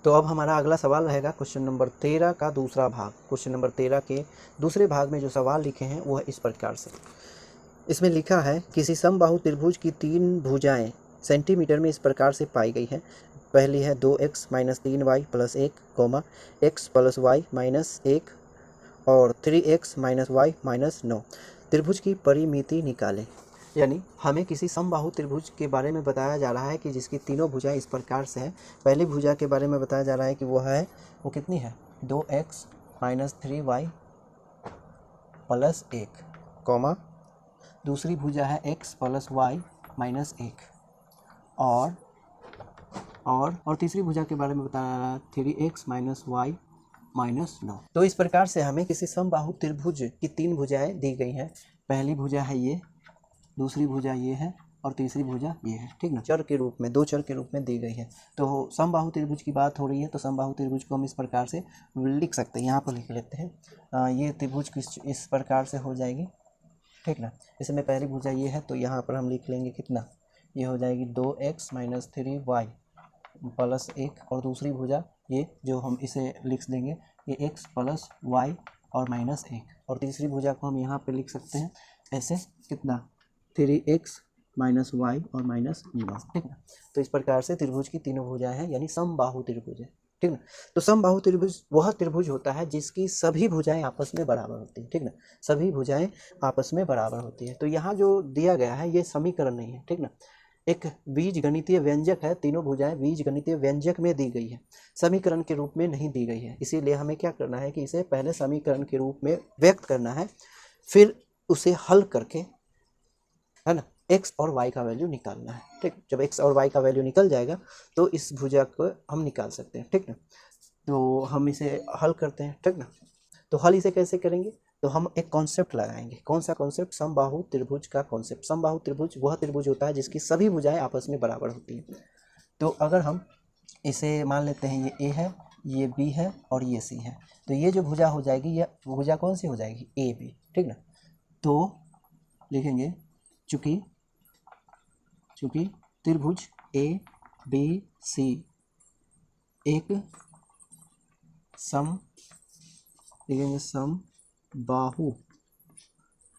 तो अब हमारा अगला सवाल रहेगा क्वेश्चन नंबर 13 का दूसरा भाग। क्वेश्चन नंबर 13 के दूसरे भाग में जो सवाल लिखे हैं वह इस प्रकार से, इसमें लिखा है किसी समबाहु त्रिभुज की 3 भुजाएं सेंटीमीटर में इस प्रकार से पाई गई हैं। पहली है 2x - 3y + 1, x + y - 1 और 3x - y - 9। त्रिभुज की परिमिति निकालें। यानी हमें किसी समबाहु त्रिभुज के बारे में बताया जा रहा है कि जिसकी तीनों भुजाएं इस प्रकार से हैं। पहली भुजा के बारे में बताया जा रहा है कि वो कितनी है, 2x - 3y + 1, दूसरी भुजा है x + y - 1 और तीसरी भुजा के बारे में बताया 3x - y - 9। तो इस प्रकार से हमें किसी समबाहु त्रिभुज की 3 भुजाएं दी गई हैं। पहली भुजा है ये, दूसरी भुजा ये है और तीसरी भुजा ये है, ठीक ना, चर के रूप में, 2 चर के रूप में दी गई है। तो समबाहु त्रिभुज की बात हो रही है, तो समबाहु त्रिभुज को हम इस प्रकार से लिख सकते हैं। यहाँ पर लिख लेते हैं, ये त्रिभुज इस प्रकार से हो जाएगी, ठीक ना। इसमें पहली भुजा ये है तो यहाँ पर हम लिख लेंगे कितना, ये हो जाएगी 2x - 3y + 1 और दूसरी भुजा ये जो हम इसे लिख देंगे ये x + y और -1 और तीसरी भुजा को हम यहाँ पे लिख सकते हैं ऐसे, कितना, 3x - y और -9, ठीक ना। तो इस प्रकार से त्रिभुज की तीनों भुजाएं हैं, यानी समबाहु त्रिभुज है, ठीक ना। तो समबाहु त्रिभुज वह त्रिभुज होता है जिसकी सभी भुजाएं आपस में बराबर होती है, ठीक ना, सभी भुजाएं आपस में बराबर होती है। तो यहाँ जो दिया गया है ये समीकरण नहीं है, ठीक ना, एक बीजगणितीय व्यंजक है। तीनों भुजाएं बीजगणितीय व्यंजक में दी गई है, समीकरण के रूप में नहीं दी गई है। इसीलिए हमें क्या करना है कि इसे पहले समीकरण के रूप में व्यक्त करना है, फिर उसे हल करके, है ना, x और y का वैल्यू निकालना है, ठीक। जब x और y का वैल्यू निकल जाएगा तो इस भुजा को हम निकाल सकते हैं, ठीक ना। तो हम इसे हल करते हैं, ठीक ना। तो हल इसे कैसे करेंगे, तो हम एक कॉन्सेप्ट लगाएंगे। कौन सा कॉन्सेप्ट, समबाहु त्रिभुज का कॉन्सेप्ट। समबाहु त्रिभुज वह त्रिभुज होता है जिसकी सभी भुजाएं आपस में बराबर होती हैं। तो अगर हम इसे मान लेते हैं ये a है, ये b है और ये c है, तो ये जो भुजा हो जाएगी, ये भुजा कौन सी हो जाएगी, a b, ठीक ना। तो लिखेंगे चूंकि त्रिभुज a b c एक समबाहु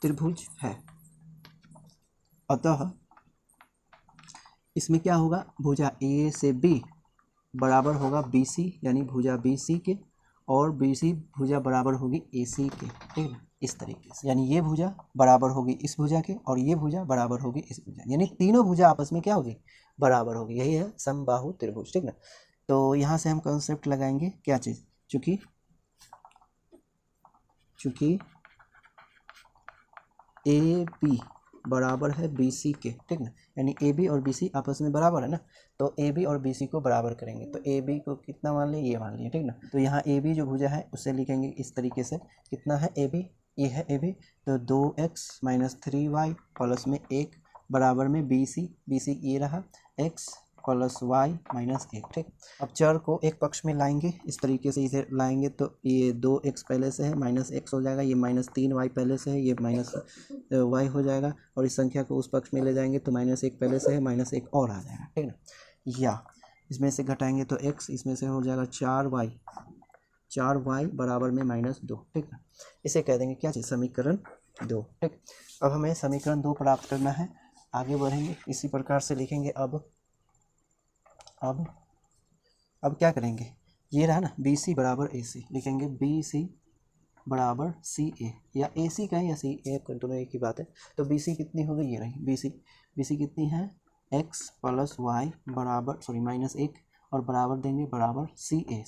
त्रिभुज है, अतः इसमें क्या होगा, भुजा a से b बराबर होगा BC, यानी भुजा BC के, और BC भुजा बराबर होगी AC के, ठीक है, इस तरीके से। यानी ये भुजा बराबर होगी इस भुजा के और ये भुजा बराबर होगी इस भुजा, यानी तीनों भुजा आपस में क्या होगी, बराबर होगी। यही है समबाहु त्रिभुज, ठीक ना। तो यहाँ से हम कॉन्सेप्ट लगाएंगे क्या चीज़, चूंकि AB बराबर है BC के, ठीक ना, यानी AB और BC आपस में बराबर है ना, तो AB और BC को बराबर करेंगे। तो AB को कितना मान लिए, ये मान लिए, ठीक ना। तो यहाँ AB जो भुजा है उसे लिखेंगे इस तरीके से, कितना है AB, ये है AB, तो 2x - 3y + 1 बराबर में BC ये रहा, x + y - 1, ठीक। अब चर को एक पक्ष में लाएंगे, इस तरीके से इसे लाएंगे तो ये 2x पहले से है, -x हो जाएगा, ये -3y पहले से है, ये -y हो जाएगा, और इस संख्या को उस पक्ष में ले जाएंगे तो -1 पहले से है, -1 और आ जाएगा, ठीक ना। या इसमें से घटाएंगे तो x, इसमें से हो जाएगा 4y बराबर में -2, ठीक है। इसे कह देंगे क्या चीज़, समीकरण 2, ठीक। अब हमें समीकरण 2 प्राप्त करना है, आगे बढ़ेंगे, इसी प्रकार से लिखेंगे। अब क्या करेंगे, ये रहा ना BC बराबर AC, लिखेंगे BC बराबर CA, या AC का है या CA, दोनों एक ही बात है। तो BC कितनी हो गई, ये रही BC कितनी है, x + y बराबर -1 और बराबर देंगे बराबर CA,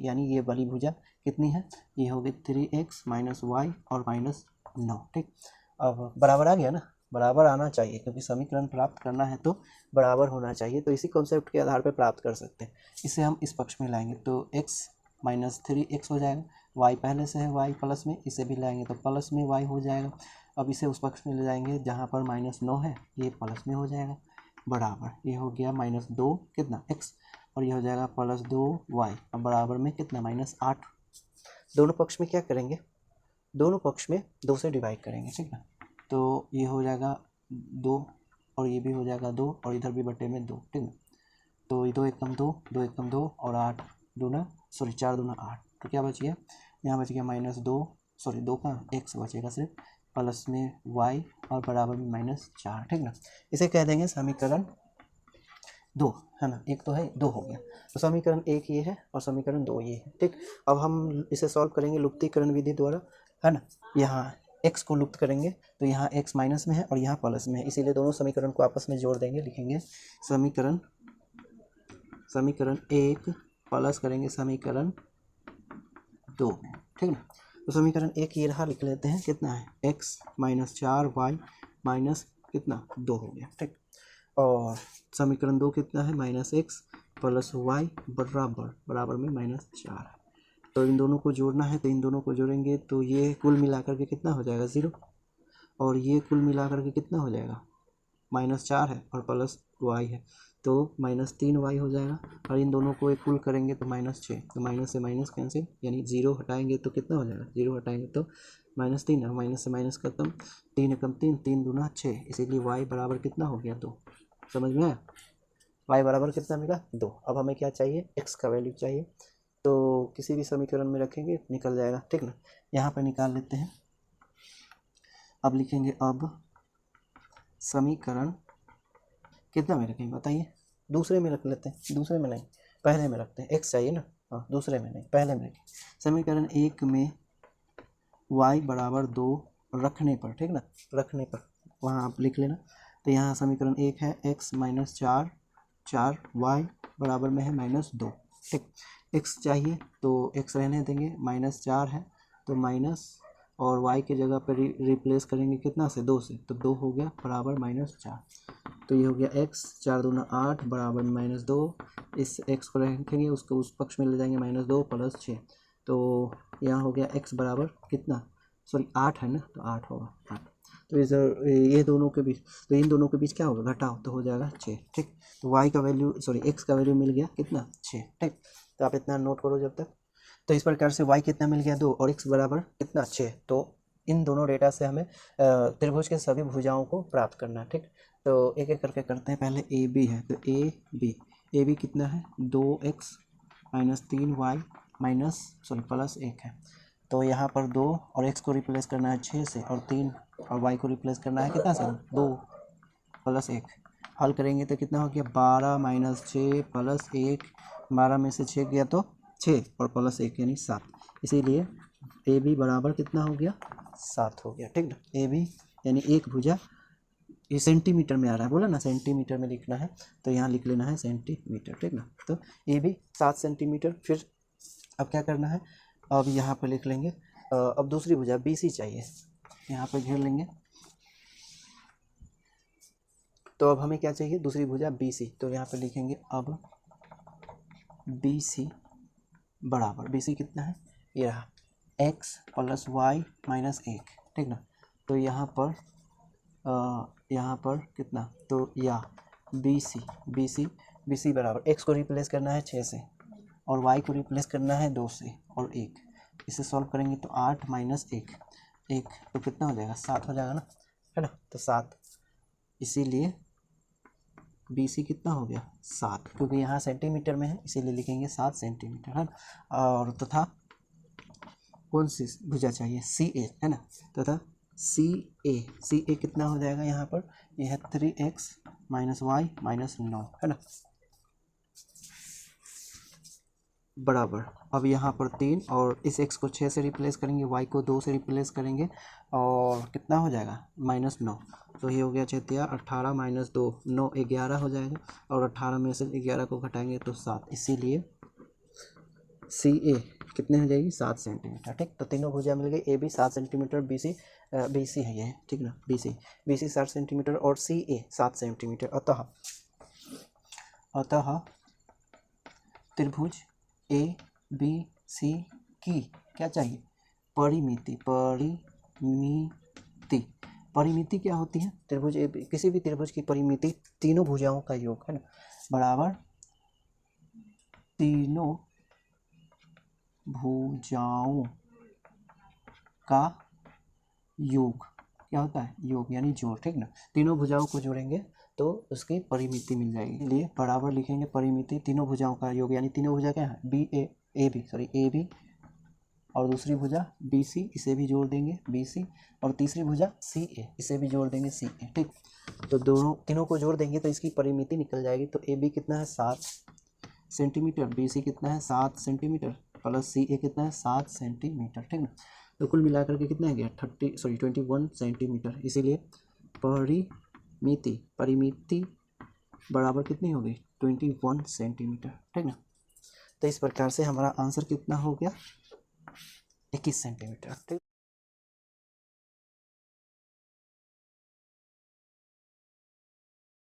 यानी ये वाली भुजा कितनी है, ये होगी 3x - y और -9, ठीक। अब बराबर आ गया ना, बराबर आना चाहिए, क्योंकि समीकरण प्राप्त करना है तो बराबर होना चाहिए। तो इसी कॉन्सेप्ट के आधार पर प्राप्त कर सकते हैं। इसे हम इस पक्ष में लाएंगे तो x - 3x हो जाएगा, y पहले से है, y प्लस में, इसे भी लाएंगे तो प्लस में y हो जाएगा। अब इसे उस पक्ष में ले जाएंगे जहाँ पर -9 है, ये प्लस में हो जाएगा, बराबर ये हो गया -2 कितना x, और ये हो जाएगा +2y, अब बराबर में कितना, -8। दोनों पक्ष में क्या करेंगे, दोनों पक्ष में 2 से डिवाइड करेंगे, ठीक ना। तो ये हो जाएगा 2 और ये भी हो जाएगा 2 और इधर भी बटे में 2, ठीक ना। तो 2 एकम 2 और 8 4 दूना 8, तो क्या बच गया, यहाँ बच गया -2 का x बचेगा सिर्फ, प्लस में y और बराबर में -4, ठीक ना। इसे कह देंगे समीकरण 2, है ना, एक तो है 2 हो गया, तो समीकरण 1 ये है और समीकरण 2 ये है, ठीक। अब हम इसे सॉल्व करेंगे लुप्तीकरण विधि द्वारा, है ना। यहाँ x को लुप्त करेंगे तो यहाँ x माइनस में है और यहाँ प्लस में है, इसीलिए दोनों समीकरण को आपस में जोड़ देंगे, लिखेंगे समीकरण 1 प्लस करेंगे समीकरण 2, ठीक ना। तो समीकरण 1 ये रहा, लिख लेते हैं, कितना है, x -4y माइनस कितना 2 हो गया, ठीक। और समीकरण 2 कितना है, -x प्लस y बराबर में -4 है। तो इन दोनों को जोड़ना है, तो इन दोनों को जोड़ेंगे तो ये कुल मिलाकर के कितना हो जाएगा 0, और ये कुल मिलाकर के कितना हो जाएगा, -4 है और प्लस y है तो -3y हो जाएगा, और इन दोनों को एक कुल करेंगे तो -6, तो माइनस से माइनस कैंसिल, यानी 0 हटाएंगे तो कितना हो जाएगा, 0 हटाएंगे तो -3, और माइनस से माइनस खत्म, 3 एकम 3, 3 दूना 6, इसीलिए y बराबर कितना हो गया 2, समझ में आया, y बराबर कितना मिला 2। अब हमें क्या चाहिए, x का वैल्यू चाहिए, तो किसी भी समीकरण में रखेंगे निकल जाएगा, ठीक ना। यहाँ पर निकाल लेते हैं, अब लिखेंगे, अब समीकरण कितना में रखेंगे बताइए, दूसरे में रख लेते हैं, दूसरे में नहीं पहले में रखते हैं, x चाहिए ना, हाँ दूसरे में नहीं पहले में रखें। समीकरण 1 में y बराबर 2 रखने पर, ठीक ना, रखने पर वहाँ आप लिख लेना, तो यहाँ समीकरण 1 है x -4 y बराबर में है -2, ठीक। x चाहिए तो x रहने देंगे, -4 है तो माइनस, और y की जगह पर रिप्लेस करेंगे कितना से, 2 से, तो 2 हो गया बराबर -4, तो ये हो गया x 4 दूना 8 बराबर में -2, इस x को रखेंगे, उसको उस पक्ष में ले जाएंगे -2 प्लस 6, तो यहाँ हो गया x बराबर कितना, 8 है ना, तो 8 होगा 8, तो ये दोनों के बीच, तो इन दोनों के बीच क्या होगा, घटाओ, तो हो जाएगा 6, ठीक। तो y का वैल्यू x का वैल्यू मिल गया कितना 6, ठीक। तो आप इतना नोट करो जब तक। तो इस प्रकार से y कितना मिल गया 2 और x बराबर कितना 6, तो इन दोनों डेटा से हमें त्रिभुज के सभी भुजाओं को प्राप्त करना है, ठीक। तो एक एक करके करते हैं, पहले ए बी है, तो ए बी कितना है, 2x -3y प्लस 1 है, तो यहाँ पर 2 और x को रिप्लेस करना है 6 से, और 3 और y को रिप्लेस करना है कितना से, 2 प्लस 1, हल करेंगे तो कितना हो गया, 12 - 6 प्लस 1, 12 में से 6 गया तो 6 और प्लस 1 यानी 7, इसीलिए ए बी बराबर कितना हो गया, 7 हो गया, ठीक ना। ए बी यानी एक भुजा, ये सेंटीमीटर में आ रहा है, बोला ना सेंटीमीटर में लिखना है, तो यहाँ लिख लेना है सेंटीमीटर, ठीक ना। तो ए बी 7 सेंटीमीटर। फिर अब क्या करना है, अब यहाँ पर लिख लेंगे, अब दूसरी भुजा बी सी चाहिए, यहाँ पर घेर लेंगे, तो अब हमें क्या चाहिए, दूसरी भुजा बी सी, तो यहाँ पर लिखेंगे अब बी सी बराबर, बी सी कितना है, ये रहा x प्लस वाई माइनस 1, ठीक ना। तो यहाँ पर कितना, तो या बी सी बराबर, x को रिप्लेस करना है 6 से और y को रिप्लेस करना है 2 से और 1, इसे सॉल्व करेंगे तो 8 माइनस 1 तो कितना हो जाएगा, 7 हो जाएगा ना, है ना, तो 7, इसीलिए बी सी कितना हो गया 7, क्योंकि यहाँ सेंटीमीटर में है इसीलिए लिखेंगे 7 सेंटीमीटर, है ना। और तथा कौन सी भुजा चाहिए, सी ए, है ना, तथा सी ए कितना हो जाएगा, यहाँ पर यह है 3x -y -9, है ना, बराबर, अब यहाँ पर 3 और इस x को 6 से रिप्लेस करेंगे, y को 2 से रिप्लेस करेंगे, और कितना हो जाएगा -9, तो ये हो गया 6 18 -2 9 11 हो जाएगा, और 18 में से 11 को घटाएंगे तो 7, इसीलिए सी ए कितने हो जाएगी 7 सेंटीमीटर, ठीक। तो तीनों भुजा मिल गई, A B 7 centimetre, B C है ये, ठीक ना, बी सी 7 सेंटीमीटर और सी ए 7 सेंटीमीटर, अतः त्रिभुज ए बी सी की क्या चाहिए, परिमिति क्या होती है, त्रिभुज ए बी, किसी भी त्रिभुज की परिमिति तीनों भुजाओं का योग, है ना, बराबर तीनों भुजाओं का योग क्या होता है, योग यानी जोड़, ठीक ना। तीनों भुजाओं को जोड़ेंगे तो उसकी परिमिति मिल जाएगी। इसलिए बराबर लिखेंगे परिमिति तीनों भुजाओं का योग, यानी तीनों भुजा क्या है ए बी और दूसरी भुजा बी सी, इसे भी जोड़ देंगे बी सी, और तीसरी भुजा सी ए, इसे भी जोड़ देंगे सी ए। ठीक, तो तीनों को जोड़ देंगे तो इसकी परिमिति निकल जाएगी। तो ए बी कितना है 7 सेंटीमीटर, बी सी कितना है 7 सेंटीमीटर, प्लस सी ए कितना है 7 सेंटीमीटर। ठीक ना, तो कुल मिलाकर के कितना है गया 21 सेंटीमीटर। इसीलिए परिमिति बराबर कितनी होगी 21 सेंटीमीटर। ठीक ना, तो इस प्रकार से हमारा आंसर कितना हो गया 21 सेंटीमीटर। ठीक।